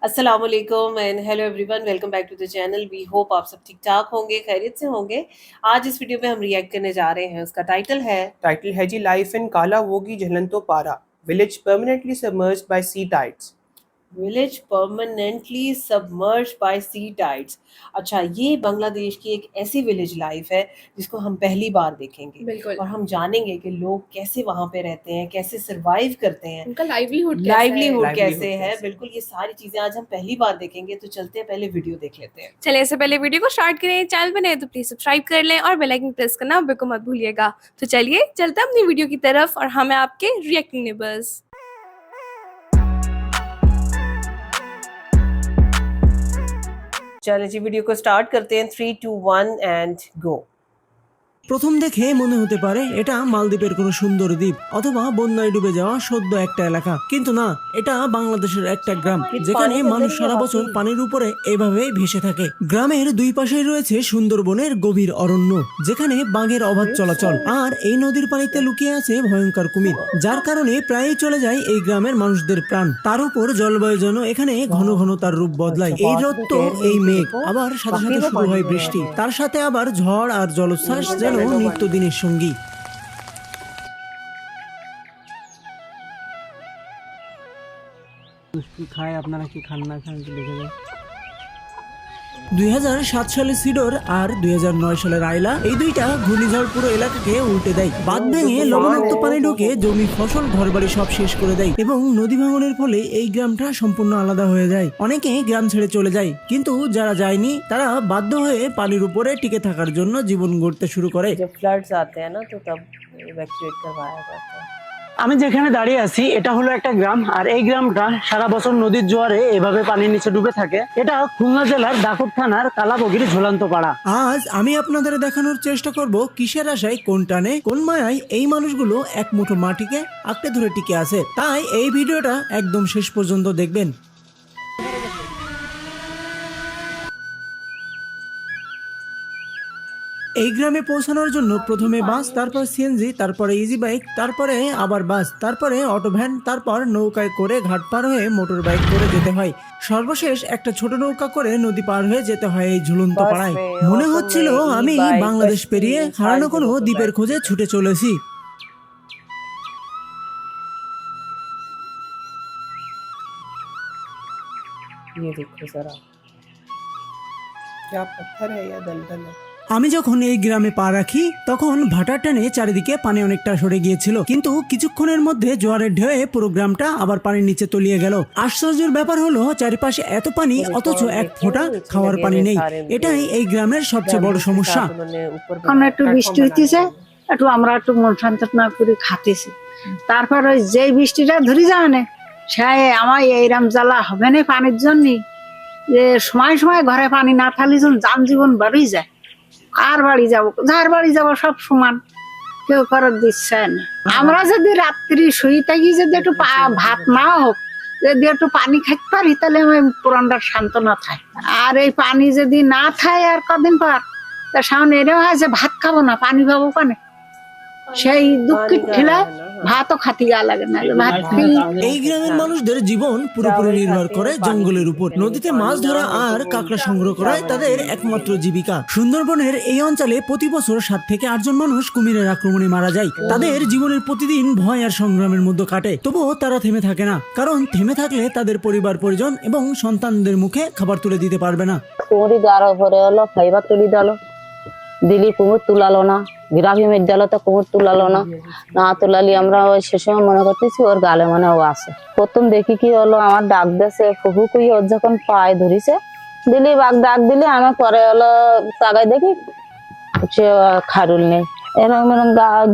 अस्सलाम वालेकुम and hello everyone, welcome back to the channel. We hope आप सब ठीक ठाक होंगे, खैरियत से होंगे। आज इस वीडियो में हम रिएक्ट करने जा रहे हैं। उसका टाइटल है जी लाइफ इन काला वोगी झलंतो पारा, village permanently submerged by sea tides. Village permanently submerge by sea tides. अच्छा, ये बांग्लादेश की एक ऐसी विलेज लाइफ है जिसको हम पहली बार देखेंगे बिल्कुल। और हम जानेंगे कि लोग कैसे वहां पे रहते हैं, कैसे सरवाइव करते हैं, उनका लाइवलीहुड लाइवलीहुड Livelihood कैसे है। कैसे? बिल्कुल, ये सारी चीजें आज हम पहली बार देखेंगे। तो चलते हैं, पहले वीडियो देख लेते हैं। चलिए इससे पहले वीडियो को स्टार्ट करें। चैनल पे नए तो प्लीज सब्सक्राइब कर लें और बेल आइकन प्रेस करना बिल्कुल मत भूलिएगा। तो चलिए चलते हैं अपनी वीडियो की तरफ और हमें आपके रिएक्टिंग नेबर्स। चलिए जी, वीडियो को स्टार्ट करते हैं। 3 2 1 एंड गो। প্রথম দেখে মনে হতে পারে এটা মালদ্বীপের কোনো সুন্দর দ্বীপ অথবা বন্যায় ডুবে যাওয়া সদ্য একটা এলাকা, কিন্তু না, এটা বাংলাদেশের একটা গ্রাম যেখানে মানুষ সারা বছর পানির উপরে এভাবেই ভেসে থাকে। গ্রামের দুই পাশেই রয়েছে সুন্দরবনের গভীর অরণ্য যেখানে বাঘের অবাধ চলাচল, আর এই নদীর পানিতে লুকিয়ে আছে ভয়ঙ্কর কুমির, যার কারণে প্রায়ই চলে যায় এই গ্রামের মানুষদের প্রাণ। তার উপর জলবায়ু যেন এখানে ঘন ঘন তার রূপ বদলায়। এই রোদ তো, এই মেঘ, আবার সাথে সাথে শুরু হয় বৃষ্টি, তার সাথে আবার ঝড় আর জলোচ্ছ্বাস যেন নিত্যদিনের সঙ্গী। খায় আপনারা কি খান না খান দেখে যান। 2007 সালে সিডর আর 2009 সালের আইলা, এই দুইটা ঘূর্ণিঝড় পুরো এলাকাকে উল্টে দেয়। বাঁধ ভেঙে লবণাক্ত পানি ঢুকে জমি, ফসল, ঘরবাড়ি সব শেষ করে দেয় এবং নদী ভাঙনের ফলে এই গ্রামটা সম্পূর্ণ আলাদা হয়ে যায়। অনেকে গ্রাম ছেড়ে চলে যায়, কিন্তু যারা যায়নি তারা বাধ্য হয়ে পানির উপরে টিকে থাকার জন্য জীবন গড়তে শুরু করে। जब फ्लड्स आते हैं ना तो तब इवैक्यूएट करवाया जाता है। আমি যেখানে দাঁড়িয়ে আছি এটা হলো একটা গ্রাম, আর এই গ্রামটা সারা বছর নদীর জোয়ারে এভাবে পানির নিচে ডুবে থাকে। এটা খুলনা জেলার দাকুর থানার কালাবগির ঝুলন্ত পাড়া। আজ আমি আপনাদের দেখানোর চেষ্টা করব কিসের আশায়, কোন টানে, কোন মায়ায় এই মানুষগুলো এক মুঠো মাটিকে আঁকড়ে ধরে টিকে আছে। তাই এই ভিডিওটা একদম শেষ পর্যন্ত দেখবেন। এই গ্রামে পৌঁছানোর জন্য প্রথমে বাস, তারপর সিএনজি, তারপরে ইজি বাইক, তারপরে আবার বাস, তারপরে অটো ভ্যান, তারপর নৌকায় করে ঘাট পার হয়ে মোটর বাইক করে যেতে হয়। সর্বশেষ একটা ছোট নৌকা করে নদী পার হয়ে যেতে হয় এই ঝুলন্ত পাড়ায়। মনে হচ্ছিল আমি বাংলাদেশ পেরিয়ে হারানো কোনো দ্বীপের খোঁজে ছুটে চলেছি। ये देखो जरा, क्या पत्थर है या दलदल है। আমি যখন এই গ্রামে পা রাখি তখন ভাটার টানে চারিদিকে পানি অনেকটা সরে গিয়েছিল, কিন্তু কিছুক্ষণের মধ্যে জোয়ারের ঢেউয়ে পুরো গ্রামটা আবার পানির নিচে তলিয়ে গেল। আশ্চর্যের ব্যাপার হলো চারিপাশে এত পানি অথচ এক ফোঁটা খাওয়ার পানি নেই। এটাই এই গ্রামের সবচেয়ে বড় সমস্যা। এখন একটু বৃষ্টি হইতেছে, একটু আমরা একটু মন সান্তনা করে খাতেছি, তারপর ওই যে বৃষ্টিটা ধরে যাবে না, সে আমার এইরাম জ্বালা হবে না পানির জন্য। যে সময় সময় ঘরে পানি না থাকলে যান জীবন বাড়ি যায়। আর বাড়ি যাবো, যার বাড়ি যাবো সব সমান, কেউ করার দিচ্ছে না। আমরা যদি রাত্রি শুই থাকি, যদি একটু ভাত না হোক, যদি একটু পানি খাইতে পারি তাহলে আমি পুরানটার সান্ত্বনা থাকে। আর এই পানি যদি না খায় আর কদিন পর, তার সামনে এরকম হয় যে ভাত খাবো না, পানি পাবো কানে, সেই দুঃখিত ঠেলে ভাতও খাতি গা লাগে না, ভাত খাই। এই গ্রামের মানুষদের জীবন পুরোপুরি নির্ভর করে জঙ্গলের উপর। নদীতে মাছ ধরা আর কাঁকড়া সংগ্রহ করাই তাদের একমাত্র জীবিকা। সুন্দরবনের এই অঞ্চলে প্রতি বছর 7 থেকে 8 জন মানুষ কুমিরের আক্রমণে মারা যায়। তাদের জীবনের প্রতিদিন ভয় আর সংগ্রামের মধ্যে কাটে, তবুও তারা থেমে থাকে না, কারণ থেমে থাকলে তাদের পরিবার পরিজন এবং সন্তানদের মুখে খাবার তুলে দিতে পারবে না। কুমুরি দ্বার ভরে হলো, ফাইবার তুলি দিল, দিলি কুমুর তুলালো না, গ্রাফি মেট দিল তো কুমুর তুলালো না, না তুলালি আমরা ওই সে সময় মনে করতেছি ওর গালে মনে ও আছে। প্রথম দেখি কি হলো, আমার ডাক দিয়েছে ফুহু কুই, ওর যখন পায়ে ধরিছে দিলি বাঘ ডাক দিলে, আমার পরে হলো তাকায় দেখি সে খারুল নেই। এরকম এরকম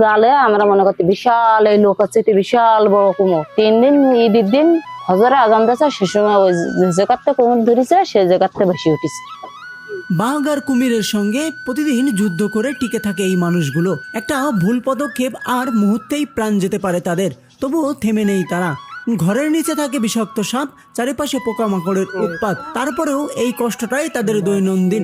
গালে আমরা মনে করছি বিশাল এই লোক হচ্ছে, বিশাল বড় কুমুর। 3 দিন ঈদের দিন হজরে আজান দিয়েছে, সে সময় ওই যে জায়গাতে কুমুর ধরেছে সে জায়গাতে বেশি উঠেছে। বাঘ আর কুমিরের সঙ্গে প্রতিদিন যুদ্ধ করে টিকে থাকে এই মানুষগুলো। একটা ভুল পদক্ষেপ আর মুহূর্তেই প্রাণ যেতে পারে তাদের, তবুও থেমে নেই তারা। ঘরের নিচে থাকে বিষাক্ত সাপ, চারিপাশে পোকামাকড়ের উৎপাত, তারপরেও এই কষ্টটাই তাদের দৈনন্দিন।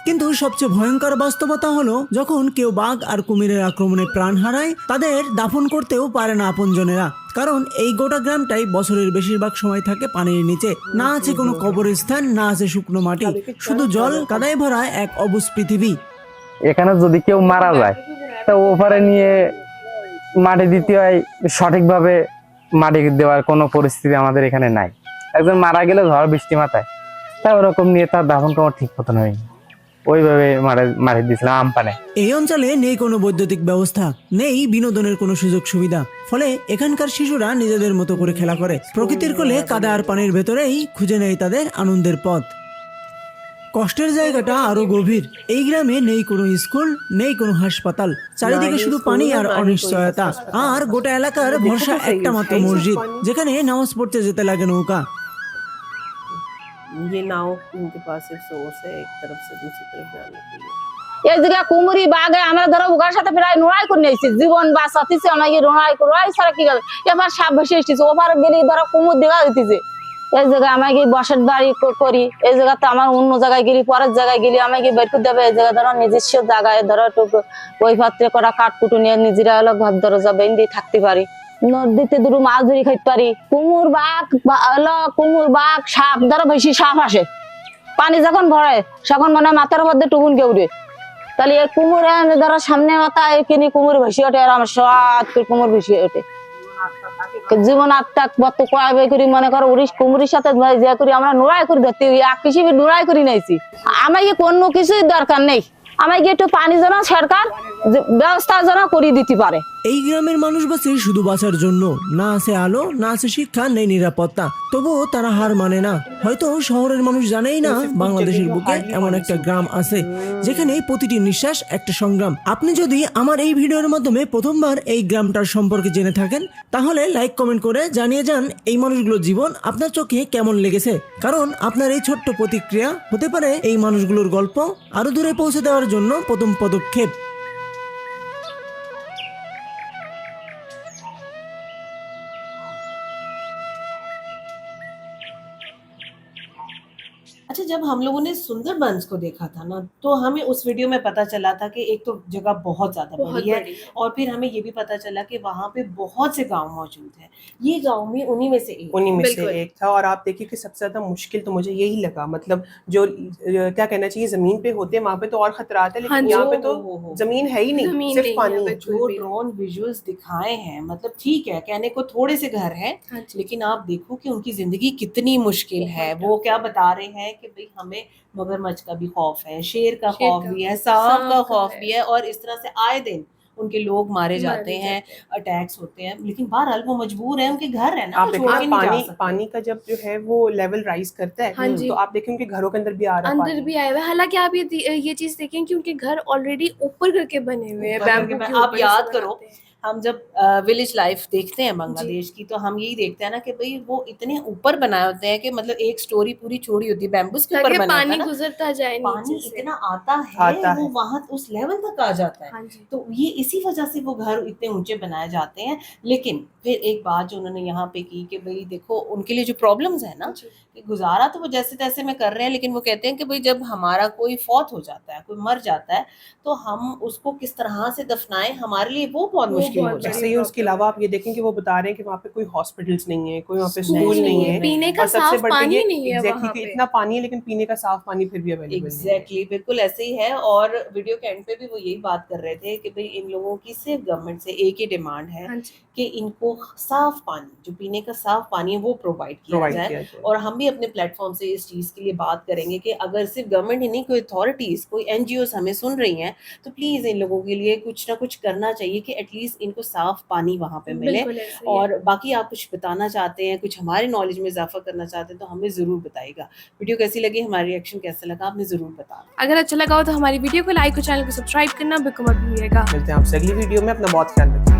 কিন্তু সবচেয়ে ভয়ঙ্কর বাস্তবতা হলো যখন কেউ বাঘ আর কুমিরের আক্রমণে প্রাণ হারায় তাদের দাফন করতেও পারে না আপনজনেরা, কারণ এই গোটা গ্রামটাই বছরের বেশিরভাগ সময় থাকে পানির নিচে। না আছে কোনো কবরস্থান, না আছে শুকনো মাটি, শুধু জল কাদায় ভরা এক অবুঝ পৃথিবী। এখানে যদি কেউ মারা যায় তা ওপারে নিয়ে মাটি দিতে হয়, সঠিকভাবে মাটি দেওয়ার কোনো পরিস্থিতি আমাদের এখানে নাই। একজন মারা গেলে ঝড় বৃষ্টি মাথায়, তা ওরকম নিয়ে তার দাফন করা ঠিক মতন হয়নি, ওইভাবে মাটি দিয়েছিলাম আমপানে। এই অঞ্চলে নেই কোনো বৈদ্যুতিক ব্যবস্থা, নেই বিনোদনের কোনো সুযোগ সুবিধা, ফলে এখানকার শিশুরা নিজেদের মতো করে খেলা করে, প্রকৃতির কোলে কাদা আর পানির ভেতরেই খুঁজে নেয় তাদের আনন্দের পথ। কষ্টের জায়গাটা আরো গভীর। এই গ্রামে নেই কোনো স্কুল, নেই কোনো হাসপাতাল, চারিদিকে শুধু পানি আর অনিশ্চয়তা। আর গোটা এলাকার ভরসা একটা মাত্র মসজিদ, যেখানে নামাজ পড়তে যেতে লাগে নৌকা। ये नाव उनके पास एक सोर्स है, एक तरफ से दूसरी तरफ जाने के लिए। এই জায়গায় কুমুরি বাঘে আমরা ধরো ওগার সাথে প্রায় লড়াই করে নিয়েছি, জীবন বাঁচাতেছি আমাকে লড়াই ছাড়া কি গেল। এবার সাপ ভেসে এসেছে, ওপার গেলে ধরো কুমুর দেখা দিতেছে। এই জায়গায় আমাকে বসের বাড়ি করি, এই জায়গাতে আমার অন্য জায়গায় গেলি, পরের জায়গায় গেলি আমাকে বের করে দেবে। এই জায়গায় ধরো নিজস্ব জায়গায় ধরো ওই পাত্রে করা কাঠকুটু নিয়ে নিজেরা হলো ঘর দরজা বেঁধে থাকতে পারি, নদীতে দুটো মাছ ধরে খাইতে পারি। কুমুর বাঘ সাপ ধরো বেশি সাপ আসে, পানি যখন ভরে তখন মানে মাথার মধ্যে টুকুন কে উঠে, তাহলে এই কুমুর ধরো সামনে মাথা কিনি কুমুর ভেসে ওঠে, আর আমার সব কুমুর ভেসে ওঠে। জীবন আত্মাক বত কয়াবে করি মনে করো উড়িশ কুমুরির সাথে যে করি আমরা নোড়াই করে ধরতে এক হিসেবে নোড়াই করে নিয়েছি। আমাকে কোনো কিছুই দরকার নেই, আমাকে একটু পানি যেন সরকার ব্যবস্থা যেন করে দিতে পারে। এই গ্রামের মানুষ বাঁচে শুধু বাঁচার জন্য, না আছে আলো, না আছে শিক্ষা, নেই নিরাপত্তা, তবুও তারা হার মানে না। হয়তো শহরের মানুষ জানেই না বাংলাদেশের বুকে এমন একটা গ্রাম আছে যেখানে প্রতিটি নিঃশ্বাস একটা সংগ্রাম। আপনি যদি আমার এই ভিডিওর মাধ্যমে প্রথমবার এই গ্রামটার সম্পর্কে জেনে থাকেন, তাহলে লাইক কমেন্ট করে জানিয়ে যান এই মানুষগুলোর জীবন আপনার চোখে কেমন লেগেছে, কারণ আপনার এই ছোট্ট প্রতিক্রিয়া হতে পারে এই মানুষগুলোর গল্প আরো দূরে পৌঁছে দেওয়ার জন্য প্রথম পদক্ষেপ। अच्छा, जब हम लोगों ने सुंदरबंस को देखा था ना, तो हमें उस वीडियो में पता चला था कि एक तो जगह बहुत ज्यादा बड़ी है, और फिर हमें ये भी पता चला कि वहाँ पे बहुत से गांव मौजूद हैं। ये गांव में उन्हीं में से एक था। और आप देखिए कि सबसे ज्यादा मुश्किल तो मुझे यही लगा, मतलब जो क्या कहना चाहिए, जमीन पे होते हैं वहाँ पे तो और खतरात है, लेकिन यहाँ पे तो जमीन है ही नहीं, सिर्फ पानी। जो ड्रोन विजुअल्स दिखाए हैं, मतलब ठीक है कहने को थोड़े से घर हैं, लेकिन आप देखो कि उनकी जिंदगी कितनी मुश्किल है। वो क्या बता रहे हैं कि भाई हमें मगरमच्छ का भी खौफ है, शेर का खौफ भी है, सांप का खौफ भी है, और इस तरह से आए दिन उनके लोग मारे जाते हैं, अटैक्स होते हैं, लेकिन बहरहाल वो मजबूर है, उनके घर है ना, आप देखिए पानी का जब जो है वो लेवल राइज करता है, तो आप देखें उनके घरों के अंदर भी आ रहा है, अंदर भी आया हुआ है। हालांकि आप ये चीज देखें कि उनके घर ऑलरेडी ऊपर करके बने हुए हैं बैम्बू के आप ऊपर याद से करो, बनाते हैं। हम जब विलेज लाइफ देखते हैं बांग्लादेश की, तो हम यही देखते हैं ना कि भाई वो इतने ऊपर बनाए होते हैं कि मतलब एक स्टोरी पूरी छोड़ी होती है, बैम्बूस के ऊपर ताकि बना होता पानी है ना, गुजरता जाए पानी नीचे से। इतना आता है वो वहां उस लेवल तक आ जाता है। हाँ जी। तो ये इसी वजह से वो घर इतने ऊंचे बनाए जाते हैं। लेकिन फिर एक बात जो उन्होंने यहाँ पे की कि भाई देखो उनके लिए जो प्रॉब्लम्स है ना, कि गुजारा तो वो जैसे तैसे में कर रहे हैं, लेकिन वो कहते हैं कि भाई जब हमारा कोई फौत हो जाता है, कोई मर जाता है, तो हम उसको किस तरह से दफनाएं, हमारे लिए वो बहुत मुश्किल हो जाता जैसे ही उसके अलावा आप ये देखें कि वो बता रहे हैं कि वहाँ पे कोई हॉस्पिटल्स नहीं है, कोई वहाँ पे स्कूल स्कूल नहीं है, पीने का और सबसे साफ बढ़ के पानी ये नहीं है एग्जैक्टली वहाँ कि पे। इतना पानी है लेकिन पीने का साफ पानी फिर भी है। अवेलेबल नहीं है। एग्जैक्टली बिल्कुल ऐसे ही है। और वीडियो के एंड पे भी वो यही बात कर रहे थे कि भाई इन लोगों की सिर्फ गवर्नमेंट से एक ही डिमांड है हाँ जी। कि इनको साफ पानी, जो पीने का साफ पानी है, वो प्रोवाइड किया जाए। और हम भी अपने प्लेटफॉर्म से इस चीज़ के लिए बात करेंगे कि अगर सिर्फ गवर्नमेंट ही नहीं, कोई अथॉरिटीज़, कोई NGOs हमें सुन रही हैं, तो प्लीज़ इन लोगों के लिए कुछ ना कुछ करना चाहिए कि एटलीस्ट इनको साफ पानी वहाँ पे मिले। बिल्कुल ऐसे ही है। और बाकी आप कुछ बताना चाहते हैं, कुछ हमारे नॉलेज में इजाफा करना चाहते हैं, तो हमें ज़रूर बताइएगा। वीडियो कैसी लगी, हमारा रिएक्शन कैसा लगा, आपने ज़रूर बताना। अगर अच्छा लगा हो तो हमारी वीडियो को लाइक और चैनल को सब्सक्राइब करना बिल्कुल मत भूलिएगा। मिलते हैं आपसे अगली वीडियो में, अपना बहुत ख्याल रखिए।